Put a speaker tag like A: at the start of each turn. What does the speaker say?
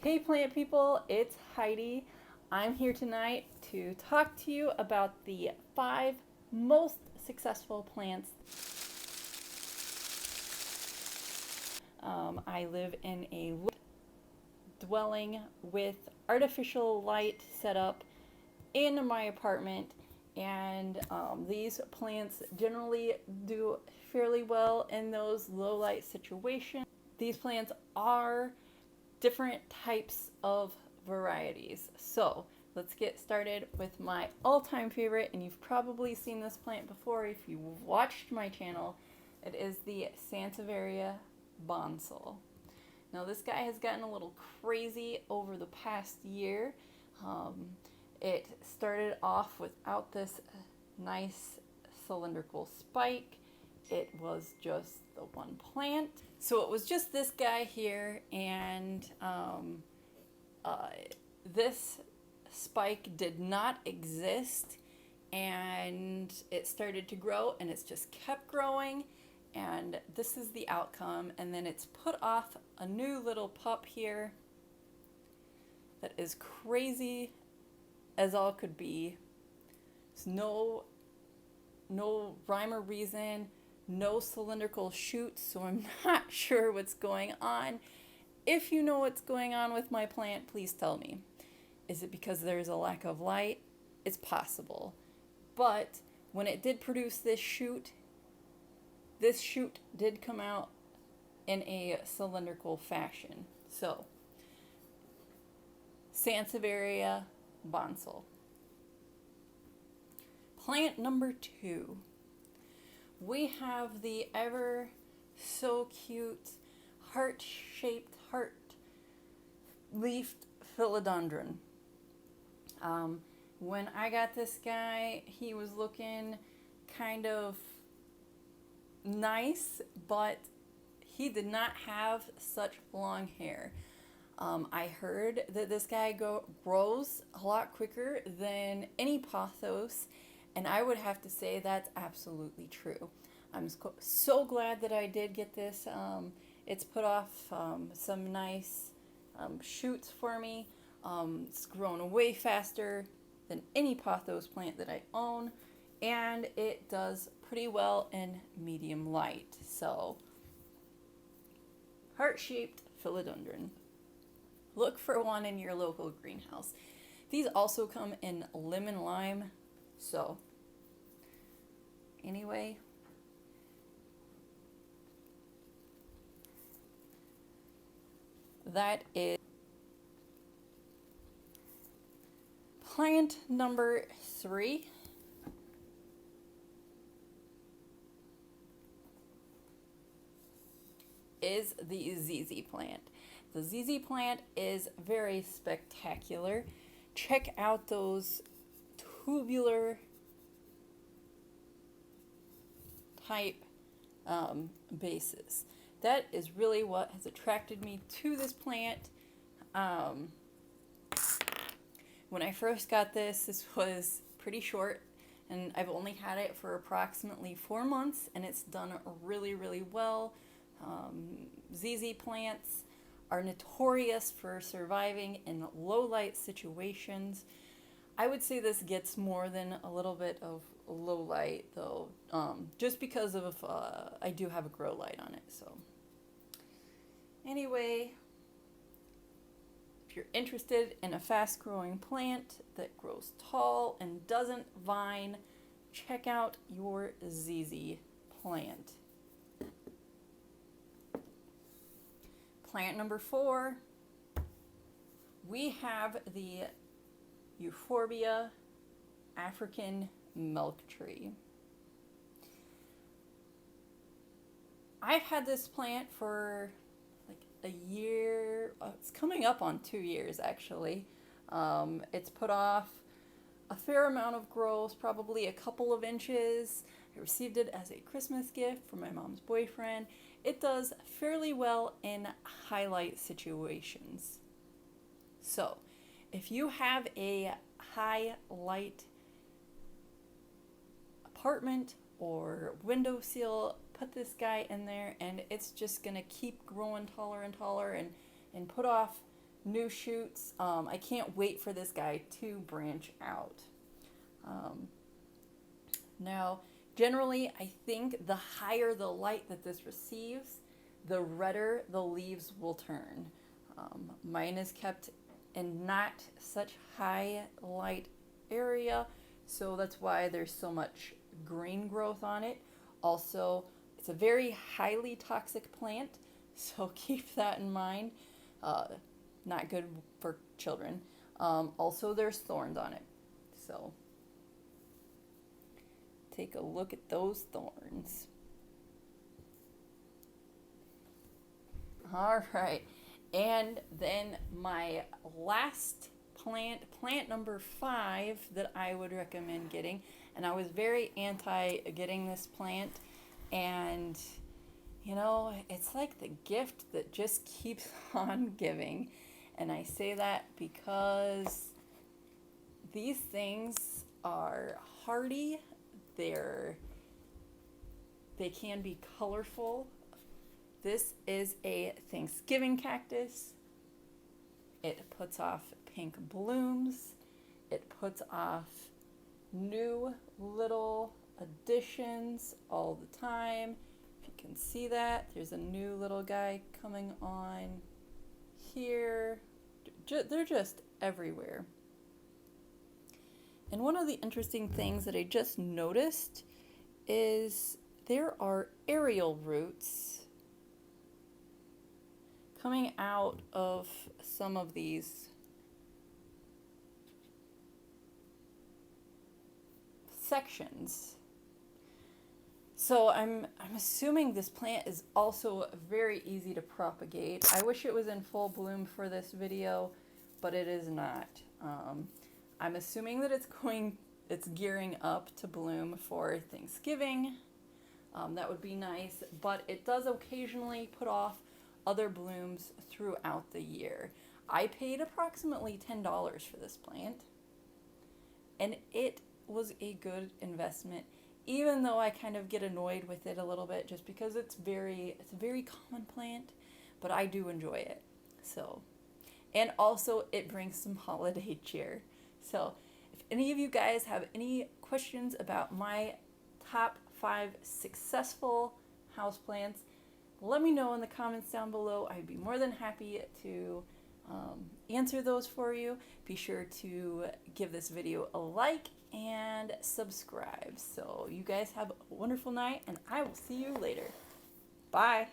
A: Hey plant people, it's Heidi. I'm here tonight to talk to you about the 5 most successful plants. I live in a dwelling with artificial light set up in my apartment, and these plants generally do fairly well in those low light situations. These plants are different types of varieties. So let's get started with my all-time favorite, and you've probably seen this plant before if you've watched my channel. It is the Sansevieria Bonsol. Now this guy has gotten a little crazy over the past year. It started off without this nice cylindrical spike. It was just the one plant. So it was just this guy here, and this spike did not exist, and it started to grow, and it's just kept growing, and this is the outcome. And then it's put off a new little pup here that is crazy as all could be. There's no rhyme or reason, no cylindrical shoots, so I'm not sure what's going on. If you know what's going on with my plant, please tell me. Is it because there's a lack of light? It's possible. But when it did produce this shoot did come out in a cylindrical fashion. So, Sansevieria Bonsol. Plant number 2. We have the ever so cute heart-shaped, heart-leafed Philodendron. When I got this guy, he was looking kind of nice, but he did not have such long hair. I heard that this guy grows a lot quicker than any pothos, and I would have to say that's absolutely true. I'm so glad that I did get this. It's put off some nice shoots for me. It's grown way faster than any pothos plant that I own, and it does pretty well in medium light. So, heart-shaped Philodendron. Look for one in your local greenhouse. These also come in lemon lime. So, anyway, that is plant number 3. Is the ZZ plant. The ZZ plant is very spectacular. Check out those tubular type bases. That is really what has attracted me to this plant. When I first got this was pretty short, and I've only had it for approximately 4 months, and it's done really, really well. ZZ plants are notorious for surviving in low light situations. I would say this gets more than a little bit of low light though, just because of I do have a grow light on it. So anyway, if you're interested in a fast growing plant that grows tall and doesn't vine, check out your ZZ plant. Plant number 4, we have the Euphorbia African milk tree. I've had this plant for like a year. It's coming up on 2 years actually. It's put off a fair amount of growth, probably a couple of inches. I received it as a Christmas gift from my mom's boyfriend. It does fairly well in highlight situations. So, if you have a high light apartment or windowsill, put this guy in there and it's just gonna keep growing taller and taller and put off new shoots. I can't wait for this guy to branch out. Now, generally, I think the higher the light that this receives, the redder the leaves will turn. Mine is kept in not such high light area, so that's why there's so much green growth on it. Also, it's a very highly toxic plant, so keep that in mind. Not good for children. Also, there's thorns on it, so take a look at those thorns. All right, and then my last plant number 5 that I would recommend getting, and I was very anti getting this plant, and you know, it's like the gift that just keeps on giving. And I say that because these things are hardy, they can be colorful. This is a Thanksgiving cactus. It puts off pink blooms. It puts off new little additions all the time. If you can see that, there's a new little guy coming on here. They're just everywhere. And one of the interesting things that I just noticed is there are aerial roots coming out of some of these sections. So I'm assuming this plant is also very easy to propagate. I wish it was in full bloom for this video, but it is not. I'm assuming that it's gearing up to bloom for Thanksgiving. That would be nice, but it does occasionally put off other blooms throughout the year. I paid approximately $10 for this plant, and it was a good investment, even though I kind of get annoyed with it a little bit just because it's a very common plant, but I do enjoy it. So, and also it brings some holiday cheer. So if any of you guys have any questions about my top 5 successful houseplants, let me know in the comments down below. I'd be more than happy to answer those for you. Be sure to give this video a like and subscribe. So you guys have a wonderful night, and I will see you later. Bye.